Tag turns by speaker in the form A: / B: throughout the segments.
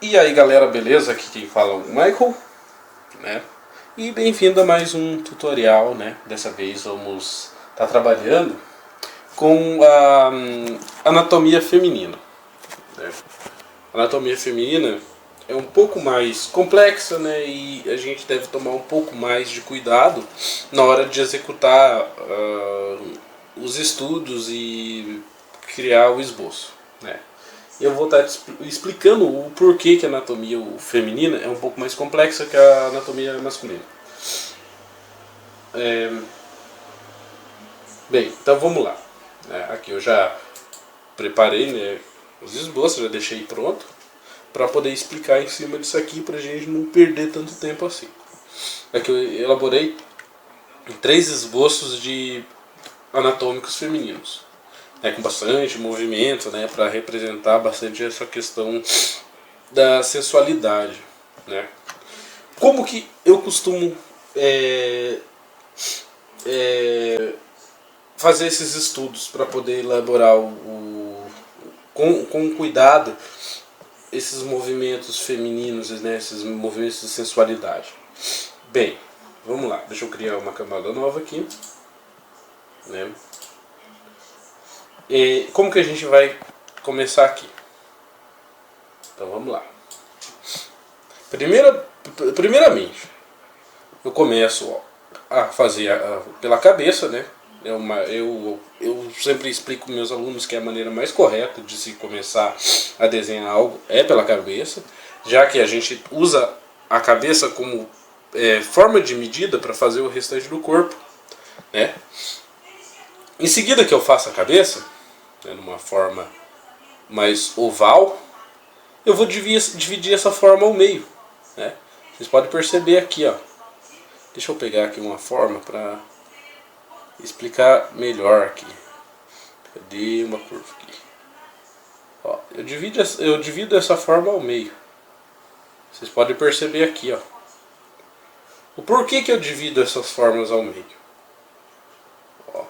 A: E aí galera, beleza? Aqui quem fala é o Michael, né? E bem-vindo a mais um tutorial, né? Dessa vez vamos estar trabalhando com a anatomia feminina, né? A anatomia feminina é um pouco mais complexa, né? E a gente deve tomar um pouco mais de cuidado na hora de executar os estudos e criar o esboço, né? Eu vou estar explicando o porquê que a anatomia feminina é um pouco mais complexa que a anatomia masculina. Bem, então vamos lá. Aqui eu já preparei, né, os esboços, já deixei pronto para poder explicar em cima disso aqui para a gente não perder tanto tempo assim. Aqui eu elaborei 3 esboços de anatômicos femininos, com bastante movimento, né, para representar bastante essa questão da sensualidade, né? Como que eu costumo fazer esses estudos para poder elaborar com cuidado esses movimentos femininos, né, esses movimentos de sensualidade? Bem, vamos lá, deixa eu criar uma camada nova aqui, né? E como que a gente vai começar aqui? Então vamos lá. Primeiramente, eu começo a fazer pela cabeça, né? Eu sempre explico para meus alunos que a maneira mais correta de se começar a desenhar algo é pela cabeça, já que a gente usa a cabeça como forma de medida para fazer o restante do corpo, né? Em seguida que eu faço a cabeça, né, numa forma mais oval, eu vou dividir essa forma ao meio, né? Vocês podem perceber aqui, ó. Deixa eu pegar aqui uma forma para explicar melhor aqui. Cadê uma curva aqui? Ó, eu divido essa forma ao meio. Vocês podem perceber aqui, ó. O porquê que eu divido essas formas ao meio? Ó.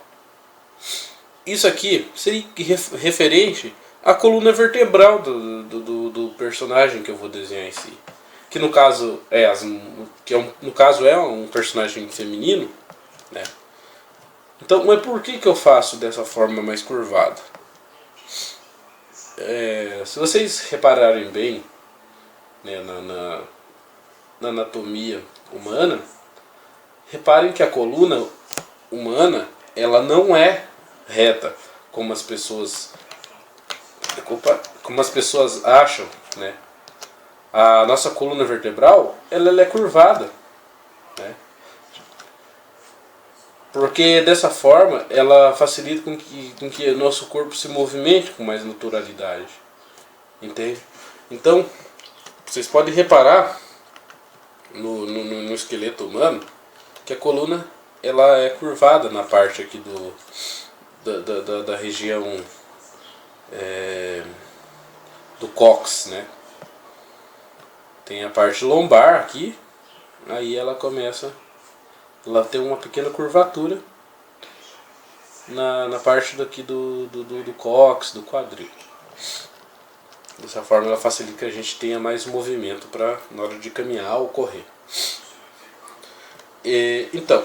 A: Isso aqui seria referente à coluna vertebral do personagem que eu vou desenhar em si. Que no caso é um personagem feminino, né? Então, mas por que eu faço dessa forma mais curvada? Se vocês repararem bem, né, na anatomia humana, reparem que a coluna humana ela não é reta como as pessoas acham, né? A nossa coluna vertebral ela é curvada, né? Porque dessa forma ela facilita com que o nosso corpo se movimente com mais naturalidade, entende? Então vocês podem reparar no esqueleto humano que a coluna ela é curvada na parte aqui da região do cóccix, né? Tem a parte lombar aqui, aí ela tem uma pequena curvatura na parte daqui do cóccix, do quadril. Dessa forma ela facilita que a gente tenha mais movimento na hora de caminhar ou correr. Então,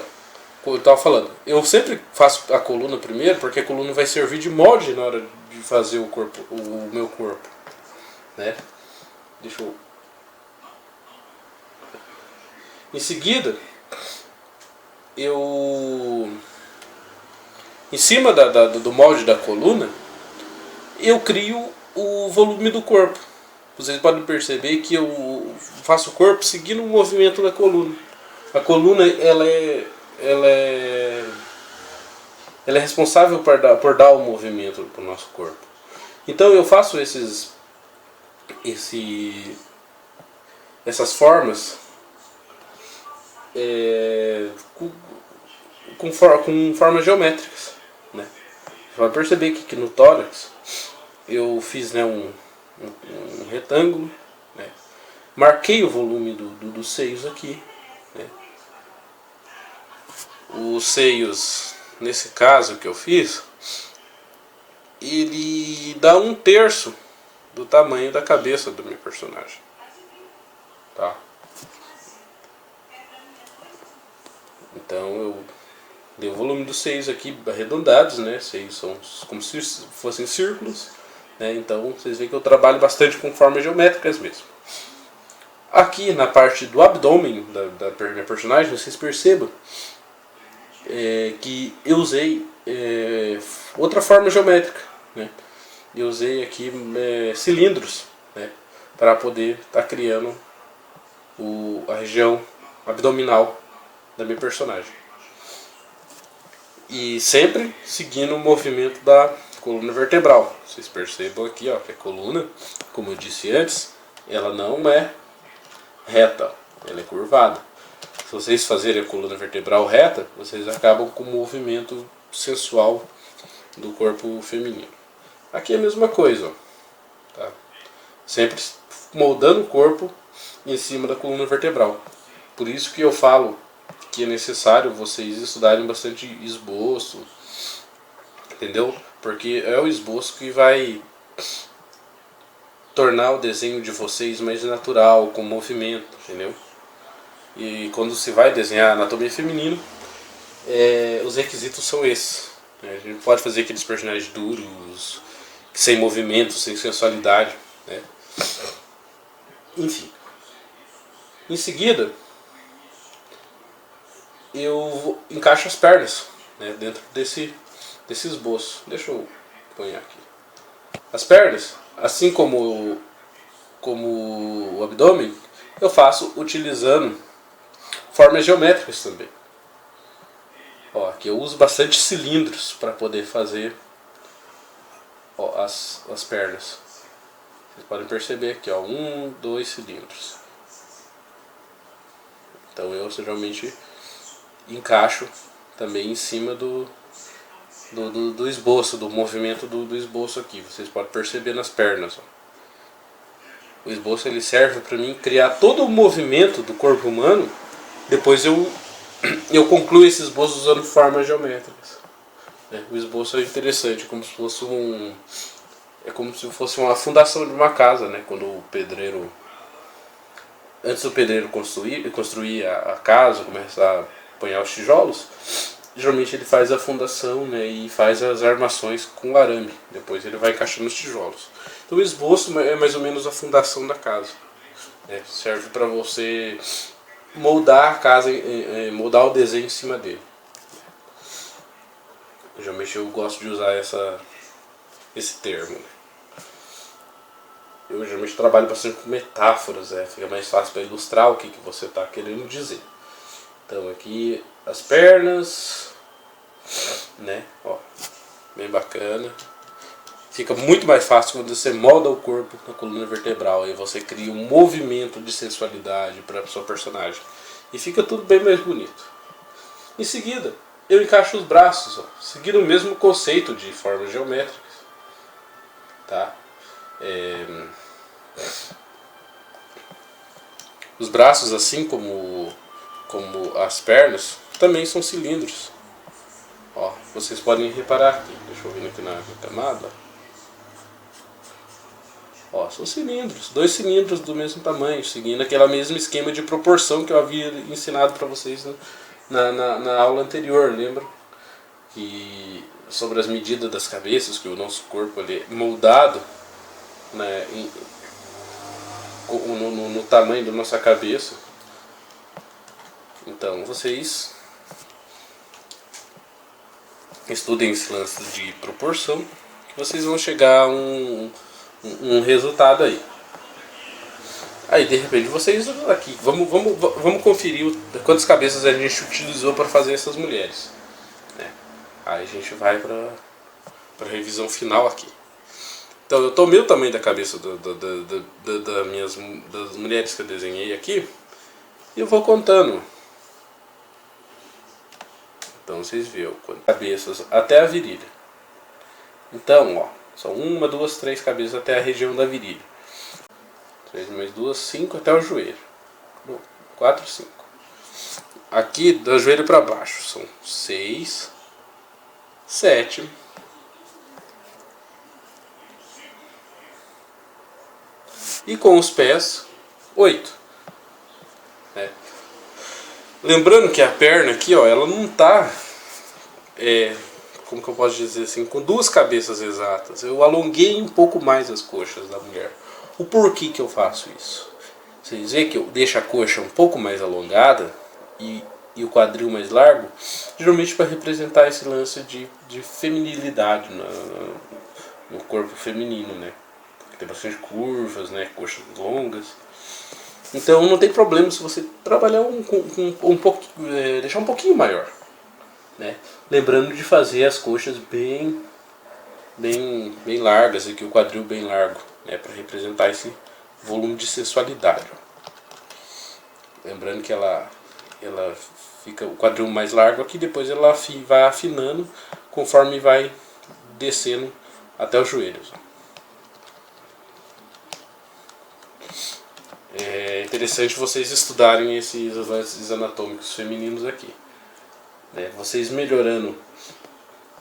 A: como eu estava falando, eu sempre faço a coluna primeiro, porque a coluna vai servir de molde na hora de fazer o meu corpo, né? Deixa eu... Em seguida, em cima do molde da coluna, eu crio o volume do corpo. Vocês podem perceber que eu faço o corpo seguindo o movimento da coluna. A coluna ela é responsável por dar o movimento para o nosso corpo. Então eu faço essas formas com formas geométricas, né? Você vai perceber que no tórax eu fiz, né, um retângulo, né? Marquei o volume dos seios aqui, né? Os seios, nesse caso que eu fiz, ele dá 1/3 do tamanho da cabeça do meu personagem, tá? Então eu dei o volume dos seios aqui arredondados, né? Seios são como se fossem círculos, né? Então vocês veem que eu trabalho bastante com formas geométricas mesmo. Aqui na parte do abdômen da minha personagem, vocês percebam que eu usei outra forma geométrica, né? Eu usei aqui cilindros, né? Para poder estar criando a região abdominal da minha personagem. E sempre seguindo o movimento da coluna vertebral. Vocês percebam aqui, ó, que a coluna, como eu disse antes, ela não é reta, ela é curvada. Se vocês fazerem a coluna vertebral reta, vocês acabam com o movimento sensual do corpo feminino. Aqui é a mesma coisa, ó, tá? Sempre moldando o corpo em cima da coluna vertebral. Por isso que eu falo que é necessário vocês estudarem bastante esboço, entendeu? Porque é o esboço que vai tornar o desenho de vocês mais natural, com movimento, entendeu? E quando se vai desenhar anatomia feminina, os requisitos são esses. A gente pode fazer aqueles personagens duros, sem movimento, sem sensualidade, né? Enfim. Em seguida, eu encaixo as pernas, né, dentro desse esboço. Deixa eu pôr aqui. As pernas, assim como o abdômen, eu faço utilizando formas geométricas também. Ó, aqui eu uso bastante cilindros para poder fazer, ó, as pernas. Vocês podem perceber aqui, ó, 1, 2 cilindros. Então eu geralmente encaixo também em cima do esboço, do movimento do esboço aqui. Vocês podem perceber nas pernas, ó. O esboço ele serve para mim criar todo o movimento do corpo humano. Depois eu concluo esse esboço usando formas geométricas. O esboço é interessante, como se fosse uma fundação de uma casa, né? Quando o pedreiro, antes do pedreiro construir a casa, começar a apanhar os tijolos, geralmente ele faz a fundação, né, e faz as armações com arame. Depois ele vai encaixando os tijolos. Então o esboço é mais ou menos a fundação da casa. Serve para você moldar a casa, moldar o desenho em cima dele. Geralmente eu gosto de usar esse termo. Eu geralmente trabalho bastante com metáforas, fica mais fácil para ilustrar o que você está querendo dizer. Então aqui as pernas, né? Ó, bem bacana. Fica muito mais fácil quando você molda o corpo na coluna vertebral e você cria um movimento de sensualidade para a sua personagem. E fica tudo bem mais bonito. Em seguida, eu encaixo os braços, ó, seguindo o mesmo conceito de formas geométricas. Tá? Os braços, assim como as pernas, também são cilindros. Ó, vocês podem reparar aqui. Deixa eu vir aqui na camada. Ó, são cilindros, 2 cilindros do mesmo tamanho, seguindo aquele mesmo esquema de proporção que eu havia ensinado para vocês na aula anterior, lembra? Que sobre as medidas das cabeças, que o nosso corpo ele é moldado, né, no tamanho da nossa cabeça. Então vocês estudem esse lance de proporção, que vocês vão chegar a um resultado aí. Aí de repente vocês aqui, vamos conferir quantas cabeças a gente utilizou para fazer essas mulheres. Aí a gente vai para a revisão final aqui. Então eu tomei o tamanho da cabeça das mulheres que eu desenhei aqui e eu vou contando. Então vocês viram quantas cabeças até a virilha. Então, ó, são 1, 2, 3 cabeças até a região da virilha. 3 mais 2, 5 até o joelho. 4, 5. Aqui do joelho para baixo são 6, 7, e com os pés 8. Lembrando que a perna aqui, ó, ela não tá, como que eu posso dizer assim, com duas cabeças exatas. Eu alonguei um pouco mais as coxas da mulher. O porquê que eu faço isso? Vocês veem que eu deixo a coxa um pouco mais alongada e o quadril mais largo, geralmente para representar esse lance de feminilidade no corpo feminino, né? Tem bastante curvas, né? Coxas longas. Então não tem problema se você trabalhar um pouco, deixar um pouquinho maior, né? Lembrando de fazer as coxas bem largas e que o quadril bem largo, né? Para representar esse volume de sensualidade. Lembrando que ela fica o quadril mais largo aqui, depois ela vai afinando conforme vai descendo até os joelhos. É interessante vocês estudarem esses lances anatômicos femininos aqui, né? Vocês melhorando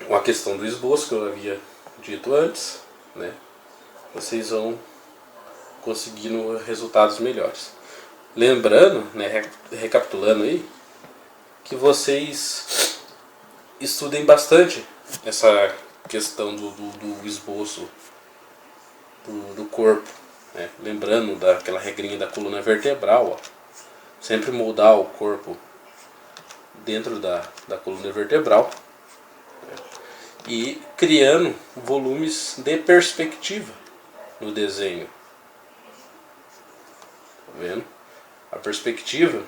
A: a questão do esboço que eu havia dito antes, né? Vocês vão conseguindo resultados melhores. Lembrando, né, recapitulando aí, que vocês estudem bastante essa questão do esboço do corpo, né? Lembrando daquela regrinha da coluna vertebral, ó. Sempre moldar o corpo dentro da coluna vertebral, né? E criando volumes de perspectiva no desenho. Tá vendo? A perspectiva,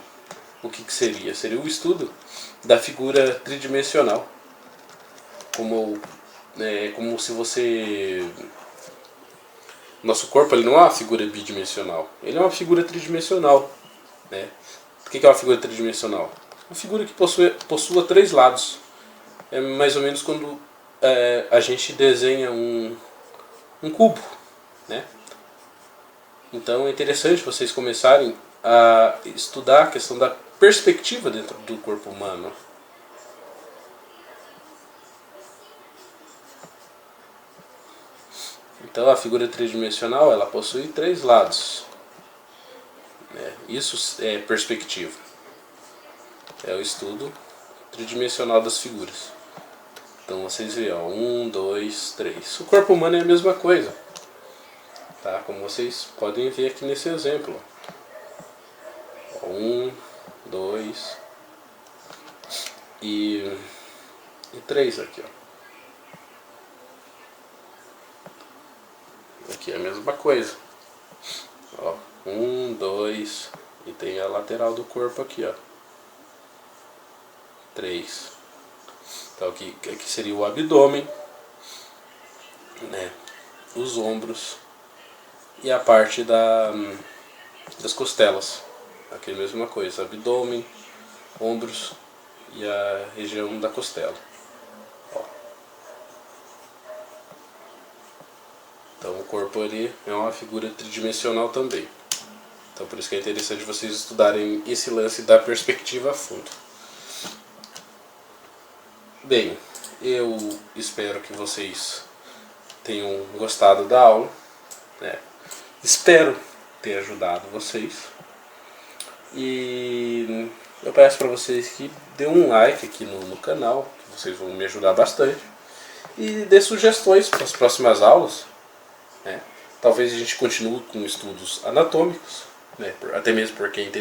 A: o que seria? Seria o estudo da figura tridimensional. Como se você... Nosso corpo ele não é uma figura bidimensional, ele é uma figura tridimensional, né? O que é uma figura tridimensional? Uma figura que possua três lados. É mais ou menos quando a gente desenha um cubo, né? Então é interessante vocês começarem a estudar a questão da perspectiva dentro do corpo humano. Então a figura tridimensional ela possui três lados, né? Isso é perspectiva. É o estudo tridimensional das figuras. Então vocês veem, ó, 1, 2, 3. O corpo humano é a mesma coisa, tá? Como vocês podem ver aqui nesse exemplo. 1, 2 e 3 aqui, ó. Aqui é a mesma coisa. Ó, 1, 2 e tem a lateral do corpo aqui, ó. 3. Então aqui seria o abdômen, né? Os ombros e a parte das costelas. Aqui é a mesma coisa, abdômen, ombros e a região da costela. Ó. Então o corpo ele é uma figura tridimensional também. Então por isso que é interessante vocês estudarem esse lance da perspectiva a fundo. Bem, eu espero que vocês tenham gostado da aula, né? Espero ter ajudado vocês. E eu peço para vocês que dêem um like aqui no canal, que vocês vão me ajudar bastante. E dê sugestões para as próximas aulas, né? Talvez a gente continue com estudos anatômicos, né? Até mesmo porque